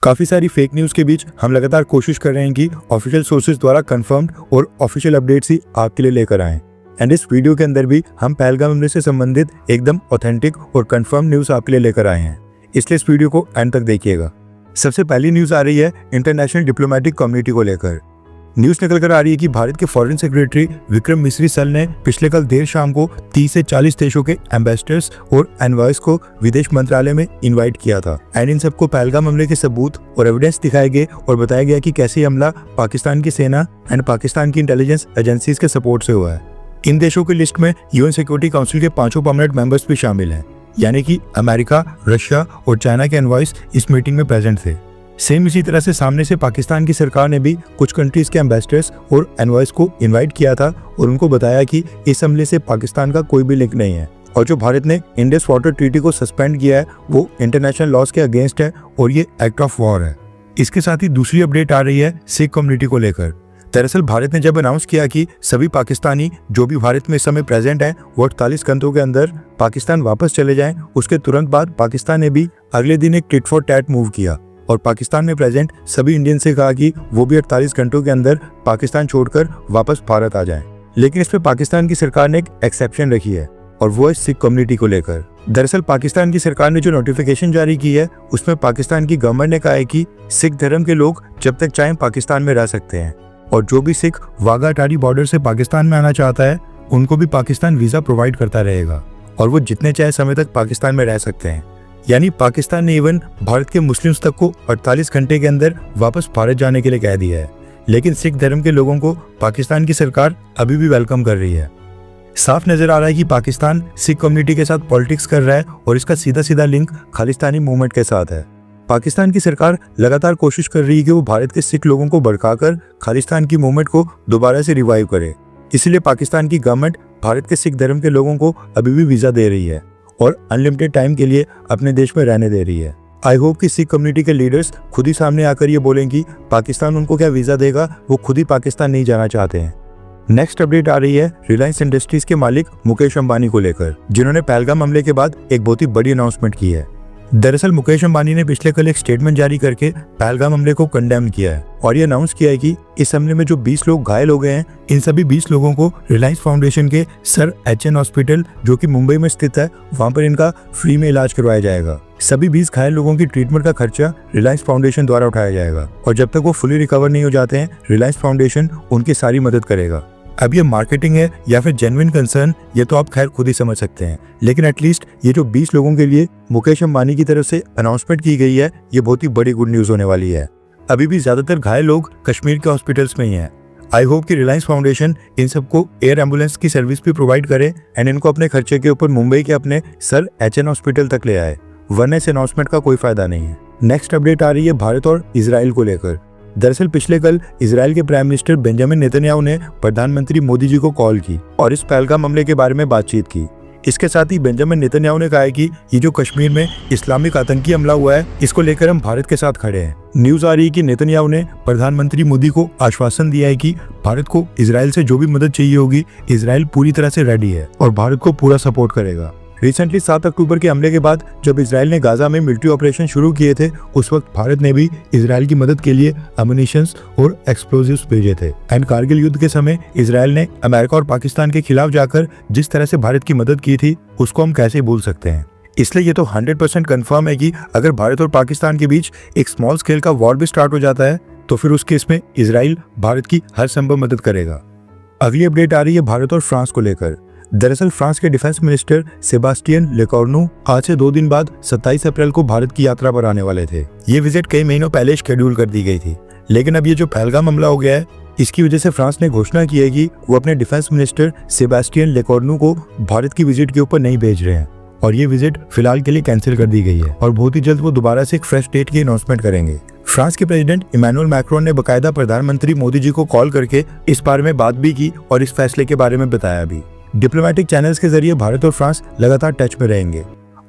काफ़ी सारी fake news के बीच हम लगातार कोशिश कर रहे हैं कि ऑफिशियल सोर्सेज द्वारा कंफर्म्ड और ऑफिशियल अपडेट्स ही आपके लिए लेकर आएं। एंड इस वीडियो के अंदर भी हम पहलगाम हमले से संबंधित एकदम ऑथेंटिक और कंफर्म न्यूज़ आपके लिए लेकर आए हैं, इसलिए इस वीडियो को एंड तक देखिएगा। सबसे पहली न्यूज़ आ रही है इंटरनेशनल डिप्लोमेटिक कम्युनिटी को लेकर। न्यूज़ निकल कर आ रही है कि भारत के फॉरेन सेक्रेटरी विक्रम मिस्री सल ने पिछले कल देर शाम को 30 से 40 देशों के एम्बेसडर्स और एनवॉयस को विदेश मंत्रालय में इनवाइट किया था। एंड इन सबको पहलगाम हमले के सबूत और एविडेंस दिखाए गए और बताया गया कि कैसे ये हमला पाकिस्तान की सेना एंड पाकिस्तान की इंटेलिजेंस एजेंसीज के सपोर्ट से हुआ है। इन देशों की लिस्ट में यूएन सिक्योरिटी काउंसिल के 5 परमानेंट मेंबर्स भी शामिल हैं, यानी कि अमेरिका, रशिया और चाइना के एनवॉयस इस मीटिंग में प्रेजेंट थे। सेम इसी तरह से सामने से पाकिस्तान की सरकार ने भी कुछ कंट्रीज के एम्बेसडर्स और एनवॉयस को इनवाइट किया था और उनको बताया कि इस हमले से पाकिस्तान का कोई भी लिंक नहीं है और जो भारत ने इंडस वाटर ट्रीटी को सस्पेंड किया है वो इंटरनेशनल लॉज के अगेंस्ट है और ये एक्ट ऑफ वॉर है। इसके साथ ही दूसरी अपडेट आ रही है सिख कम्युनिटी को लेकर। दरअसल भारत ने जब अनाउंस किया कि सभी पाकिस्तानी जो भी भारत में इस समय प्रेजेंट हैं वो 48 घंटों के अंदर पाकिस्तान वापस चले जाएं, उसके तुरंत बाद पाकिस्तान ने भी अगले दिन एक टिट फॉर टैट मूव किया और पाकिस्तान में प्रेजेंट सभी इंडियन से कहा कि वो भी 48 घंटों के अंदर पाकिस्तान छोड़कर वापस भारत आ जाएं। लेकिन इस पे पाकिस्तान की सरकार ने एक एक्सेप्शन रखी है और वो है सिख कम्युनिटी को लेकर। दरअसल पाकिस्तान की सरकार ने जो नोटिफिकेशन जारी की है उसमें पाकिस्तान की गवर्नमेंट ने कहा है कि सिख धर्म के लोग जब तक चाहें पाकिस्तान में रह सकते हैं और जो भी सिख वाघा अटारी बॉर्डर से पाकिस्तान में आना चाहता है उनको भी पाकिस्तान वीजा प्रोवाइड करता रहेगा और वो जितने चाहे समय तक पाकिस्तान में रह सकते हैं। यानी पाकिस्तान ने इवन भारत के मुस्लिम्स तक को 48 घंटे के अंदर वापस भारत जाने के लिए कह दिया है। लेकिन सिख धर्म के लोगों को पाकिस्तान की सरकार अभी भी वेलकम कर रही है। साफ नजर आ रहा है कि पाकिस्तान सिख कम्युनिटी के साथ पॉलिटिक्स कर रहा है और इसका सीधा सीधा लिंक खालिस्तानी मूवमेंट के साथ है। पाकिस्तान की सरकार लगातार कोशिश कर रही है कि वो भारत के सिख लोगों को भड़काकर खालिस्तान की मूवमेंट को दोबारा से रिवाइव करे। इसलिए पाकिस्तान की गवर्नमेंट भारत के सिख धर्म के लोगों को अभी भी वीजा दे रही है और अनलिमिटेड टाइम के लिए अपने देश में रहने दे रही है। आई होप कि सिख कम्युनिटी के लीडर्स खुद ही सामने आकर ये बोलें कि पाकिस्तान उनको क्या वीजा देगा, वो खुद ही पाकिस्तान नहीं जाना चाहते हैं। नेक्स्ट अपडेट आ रही है रिलायंस इंडस्ट्रीज के मालिक मुकेश अंबानी को लेकर, जिन्होंने पहलगाम हमले के बाद एक बहुत ही बड़ी अनाउंसमेंट की है। दरअसल मुकेश अंबानी ने पिछले कल एक स्टेटमेंट जारी करके पहलगाम हमले को कंडेम किया है और ये अनाउंस किया है कि इस हमले में जो 20 लोग घायल हो गए हैं इन सभी 20 लोगों को रिलायंस फाउंडेशन के सर एचएन हॉस्पिटल जो कि मुंबई में स्थित है वहां पर इनका फ्री में इलाज करवाया जाएगा। सभी 20 घायल लोगों की ट्रीटमेंट का खर्चा रिलायंस फाउंडेशन द्वारा उठाया जाएगा और जब तक वो फुली रिकवर नहीं हो जाते हैं रिलायंस फाउंडेशन उनकी सारी मदद करेगा। अब ये मार्केटिंग है या फिर जेन्युइन कंसर्न ये तो आप खैर खुद ही समझ सकते हैं, लेकिन एटलीस्ट ये जो 20 लोगों के लिए मुकेश अंबानी की तरफ से अनाउंसमेंट की गई है ये बहुत ही बड़ी गुड न्यूज़ होने वाली है। अभी भी ज्यादातर घायल लोग कश्मीर के हॉस्पिटल्स में ही हैं। आई होप कि रिलायंस फाउंडेशन इन सबको एयर एम्बुलेंस की सर्विस भी प्रोवाइड करे एंड इनको अपने खर्चे के ऊपर मुंबई के अपने सर एचएन हॉस्पिटल तक ले आए, वरना इस अनाउंसमेंट का कोई फायदा नहीं है। नेक्स्ट अपडेट आ रही है भारत और इजराइल को लेकर। दरअसल पिछले कल इजराइल के प्राइम मिनिस्टर बेंजामिन नेतन्याहू ने प्रधानमंत्री मोदी जी को कॉल की और इस पहलगाम हमले के बारे में बातचीत की। इसके साथ ही बेंजामिन नेतन्याहू ने कहा है कि ये जो कश्मीर में इस्लामिक आतंकी हमला हुआ है इसको लेकर हम भारत के साथ खड़े हैं। न्यूज आ रही है कि नेतन्याहू ने प्रधानमंत्री मोदी को आश्वासन दिया है कि भारत को इजराइल से जो भी मदद चाहिए होगी इजराइल पूरी तरह से रेडी है और भारत को पूरा सपोर्ट करेगा। रिसेंटली 7 अक्टूबर के हमले के बाद जब इजराइल ने गाजा में मिलिट्री ऑपरेशन शुरू किए थे उस वक्त भारत ने भी इजराइल की मदद के लिए अम्युनिशंस और एक्सप्लोजिव्स भेजे थे। एंड कारगिल युद्ध के समय इजराइल ने अमेरिका और पाकिस्तान के खिलाफ जाकर जिस तरह से भारत की मदद की थी उसको हम कैसे भूल सकते हैं। इसलिए ये तो 100% कन्फर्म है कि अगर भारत और पाकिस्तान के बीच एक स्मॉल स्केल का वॉर भी स्टार्ट हो जाता है तो फिर उस केस में इजराइल भारत की हर संभव मदद करेगा। अगली अपडेट आ रही है भारत और फ्रांस को लेकर। दरअसल फ्रांस के डिफेंस मिनिस्टर सेबास्टियन लेकॉर्नू आज से 2 दिन बाद 27 अप्रैल को भारत की यात्रा पर आने वाले थे। ये विजिट कई महीनों पहले शेड्यूल कर दी गई थी, लेकिन अब ये जो पहलगाम हमला हो गया है इसकी वजह से फ्रांस ने घोषणा की है कि वो अपने डिफेंस मिनिस्टर सेबास्टियन लेकॉर्नू को भारत की विजिट के ऊपर नहीं भेज रहे हैं और ये विजिट फिलहाल के लिए कैंसिल कर दी गई है और बहुत ही जल्द वो दोबारा से एक फ्रेश डेट की अनाउंसमेंट करेंगे। फ्रांस के प्रेसिडेंट इमैनुअल मैक्रोन ने बकायदा प्रधानमंत्री मोदी जी को कॉल करके इस बारे में बात भी की और इस फैसले के बारे में बताया भी। डिप्लोमेटिक चैनल्स के जरिए भारत और फ्रांस लगातार टच में रहेंगे।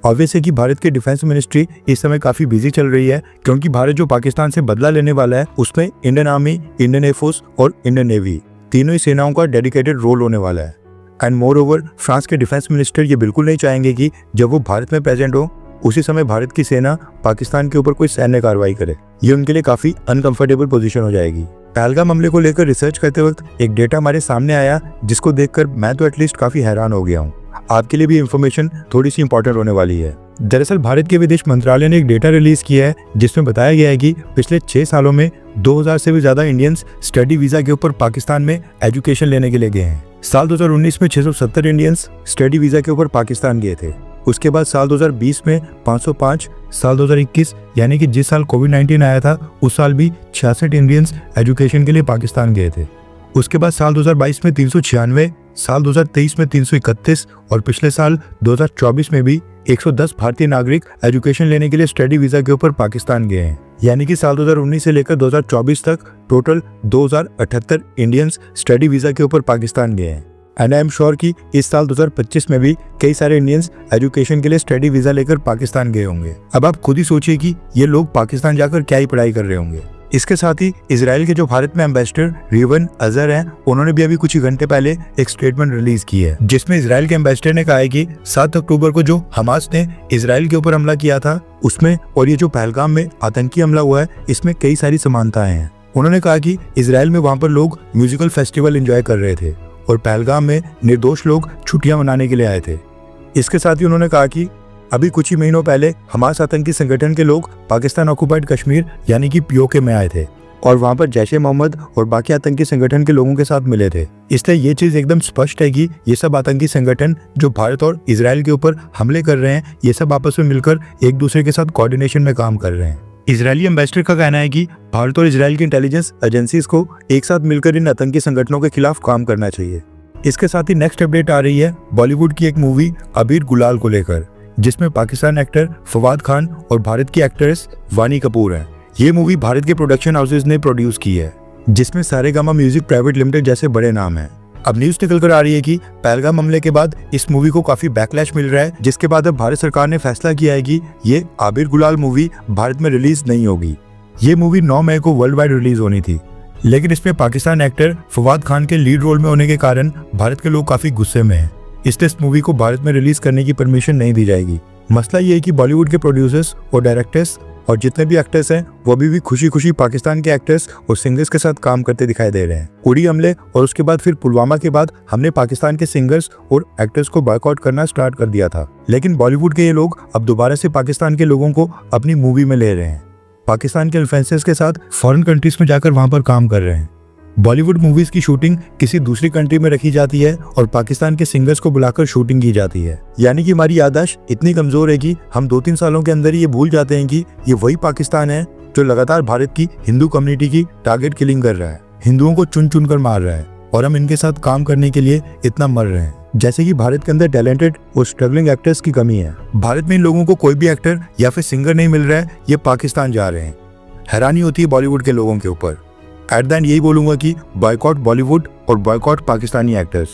ऑब्वियस है कि भारत की डिफेंस मिनिस्ट्री इस समय काफी बिजी चल रही है क्योंकि भारत जो पाकिस्तान से बदला लेने वाला है उसमें इंडियन आर्मी, इंडियन एयरफोर्स और इंडियन नेवी तीनों ही सेनाओं का डेडिकेटेड रोल होने वाला है। एंड मोर ओवर फ्रांस के डिफेंस मिनिस्टर ये बिल्कुल नहीं चाहेंगे कि जब वो भारत में प्रेजेंट हो उसी समय भारत की सेना पाकिस्तान के ऊपर कोई सैन्य कार्रवाई करे। ये उनके लिए काफी अनकंफर्टेबल पोजीशन हो जाएगी। पहलगाम हमले को लेकर रिसर्च करते वक्त एक डेटा हमारे सामने आया जिसको देखकर मैं तो एटलीस्ट काफी हैरान हो गया हूँ। आपके लिए भी इंफॉर्मेशन थोड़ी सी इंपॉर्टेंट होने वाली है। दरअसल भारत के विदेश मंत्रालय ने एक डेटा रिलीज किया है जिसमें बताया गया है कि पिछले 6 सालों में 2000 से भी ज्यादा इंडियंस स्टडी वीजा के ऊपर पाकिस्तान में एजुकेशन लेने के लिए गए हैं। साल 2019 में 670 इंडियंस स्टडी वीजा के ऊपर पाकिस्तान गए थे। उसके बाद साल 2020 में 505, साल 2021 यानी कि जिस साल कोविड-19 आया था उस साल भी 66 इंडियंस एजुकेशन के लिए पाकिस्तान गए थे। उसके बाद साल 2022 में 396, साल 2023 में 331 और पिछले साल 2024 में भी 110 भारतीय नागरिक एजुकेशन लेने के लिए स्टडी वीजा के ऊपर पाकिस्तान गए हैं। यानी कि साल 2019 से लेकर 2024 तक टोटल 2078 इंडियंस स्टडी वीजा के ऊपर पाकिस्तान गए हैं। एंड आई एम श्योर कि इस साल 2025 में भी कई सारे इंडियंस एजुकेशन के लिए स्टडी वीजा लेकर पाकिस्तान गए होंगे। अब आप खुद ही सोचिए कि ये लोग पाकिस्तान जाकर क्या ही पढ़ाई कर रहे होंगे। इसके साथ ही इजराइल के जो भारत में एम्बेसडर रिवन अजहर हैं, उन्होंने भी अभी कुछ ही घंटे पहले एक स्टेटमेंट रिलीज की है जिसमें इजराइल के एम्बेसडर ने कहा है कि 7 अक्टूबर को जो हमास ने इजराइल के ऊपर हमला किया था उसमें और ये जो पहलगाम में आतंकी हमला हुआ है इसमें कई सारी समानताएं हैं। उन्होंने कहा कि इजराइल में वहां पर लोग म्यूजिकल फेस्टिवल एंजॉय कर रहे थे और पहलगाम में निर्दोष लोग छुट्टियां मनाने के लिए आए थे। इसके साथ ही उन्होंने कहा कि अभी कुछ ही महीनों पहले हमास आतंकी संगठन के लोग पाकिस्तान ऑक्युपाइड कश्मीर यानी कि पीओके में आए थे और वहां पर जैश ए मोहम्मद और बाकी आतंकी संगठन के लोगों के साथ मिले थे। इसलिए ये चीज एकदम स्पष्ट है कि ये सब आतंकी संगठन जो भारत और इजराइल के ऊपर हमले कर रहे हैं ये सब आपस में मिलकर एक दूसरे के साथ कोऑर्डिनेशन में काम कर रहे हैं। इजरायली एम्बेसडर का कहना है कि भारत और इजराइल की इंटेलिजेंस एजेंसीज को एक साथ मिलकर इन आतंकी संगठनों के खिलाफ काम करना चाहिए। इसके साथ ही नेक्स्ट अपडेट आ रही है बॉलीवुड की एक मूवी अबीर गुलाल को लेकर, जिसमें पाकिस्तान एक्टर फवाद खान और भारत की एक्ट्रेस वानी कपूर हैं। ये मूवी भारत के प्रोडक्शन हाउसेज ने प्रोड्यूस की है जिसमें सारेगामा म्यूजिक प्राइवेट लिमिटेड जैसे बड़े नाम हैं। अब न्यूज निकल कर आ रही है कि पहलगाम हमले के बाद इस मूवी को काफी बैकलैश मिल रहा है, जिसके बाद अब भारत सरकार ने फैसला किया है कि ये आबिर गुलाल मूवी भारत में रिलीज नहीं होगी। ये मूवी 9 मई को वर्ल्ड वाइड रिलीज होनी थी, लेकिन इसमें पाकिस्तान एक्टर फवाद खान के लीड रोल में होने के कारण भारत के लोग काफी गुस्से में हैं। इसलिए इस मूवी को भारत में रिलीज करने की परमिशन नहीं दी जाएगी। मसला ये है कि बॉलीवुड के प्रोड्यूसर्स और डायरेक्टर्स और जितने भी एक्टर्स हैं वो अभी भी खुशी खुशी पाकिस्तान के एक्टर्स और सिंगर्स के साथ काम करते दिखाई दे रहे हैं। उड़ी हमले और उसके बाद फिर पुलवामा के बाद हमने पाकिस्तान के सिंगर्स और एक्टर्स को बॉयकॉट करना स्टार्ट कर दिया था, लेकिन बॉलीवुड के ये लोग अब दोबारा से पाकिस्तान के लोगों को अपनी मूवी में ले रहे हैं। पाकिस्तान के इन्फ्लुएंसर्स के साथ फॉरेन कंट्रीज में जाकर वहां पर काम कर रहे हैं। बॉलीवुड मूवीज की शूटिंग किसी दूसरी कंट्री में रखी जाती है और पाकिस्तान के सिंगर्स को बुलाकर शूटिंग की जाती है। यानी कि हमारी याददाश्त इतनी कमजोर है कि हम 2-3 सालों के अंदर ही ये भूल जाते हैं कि ये वही पाकिस्तान है जो लगातार भारत की हिंदू कम्युनिटी की टारगेट किलिंग कर रहा है, हिंदुओं को चुन चुन कर मार रहा है और हम इनके साथ काम करने के लिए इतना मर रहे हैं। जैसे कि भारत के अंदर टैलेंटेड और स्ट्रगलिंग एक्टर्स की कमी है। भारत में इन लोगों को कोई भी एक्टर या फिर सिंगर नहीं मिल रहा है, ये पाकिस्तान जा रहे हैं। हैरानी होती है बॉलीवुड के लोगों के ऊपर। एट द एंड यही बोलूंगा कि बॉयकॉट बॉलीवुड और बॉयकॉट पाकिस्तानी एक्टर्स।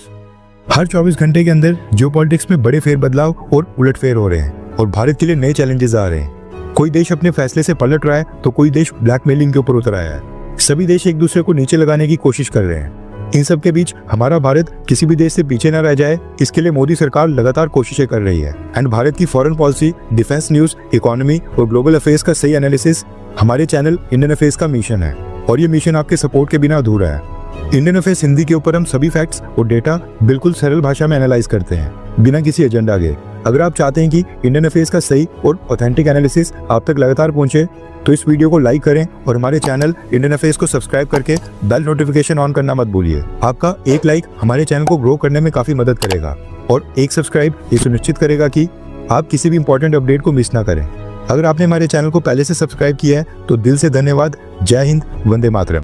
हर 24 घंटे के अंदर जियोपॉलिटिक्स में बड़े फेरबदलाव और उलटफेर हो रहे हैं और भारत के लिए नए चैलेंजेस आ रहे हैं। कोई देश अपने फैसले से पलट रहा है तो कोई देश ब्लैकमेलिंग के ऊपर उतर आया है। सभी देश एक दूसरे को नीचे लगाने की कोशिश कर रहे हैं। इन सब के बीच हमारा भारत किसी भी देश से पीछे न रह जाए, इसके लिए मोदी सरकार लगातार कोशिशें कर रही है। एंड भारत की foreign policy, defence news, economy और ग्लोबल अफेयर्स का सही एनालिसिस हमारे चैनल इंडियन अफेयर्स का मिशन है और ये मिशन आपके सपोर्ट के बिना अधूरा है। इंडियन अफेयर्स हिंदी के ऊपर हम सभी फैक्ट्स और डेटा बिल्कुल सरल भाषा में एनालाइज करते हैं बिना किसी एजेंडा के। अगर आप चाहते हैं कि इंडियन अफेयर्स का सही और ऑथेंटिक एनालिसिस आप तक लगातार पहुंचे तो इस वीडियो को लाइक करें और हमारे चैनल इंडियन अफेयर्स को सब्सक्राइब करके बेल नोटिफिकेशन ऑन करना मत भूलिए। आपका एक लाइक हमारे चैनल को ग्रो करने में काफी मदद करेगा और एक सब्सक्राइब ये सुनिश्चित करेगा कि आप किसी भी इंपॉर्टेंट अपडेट को मिस ना करें। अगर आपने हमारे चैनल को पहले से सब्सक्राइब किया है तो दिल से धन्यवाद। जय हिंद, वंदे मातरम।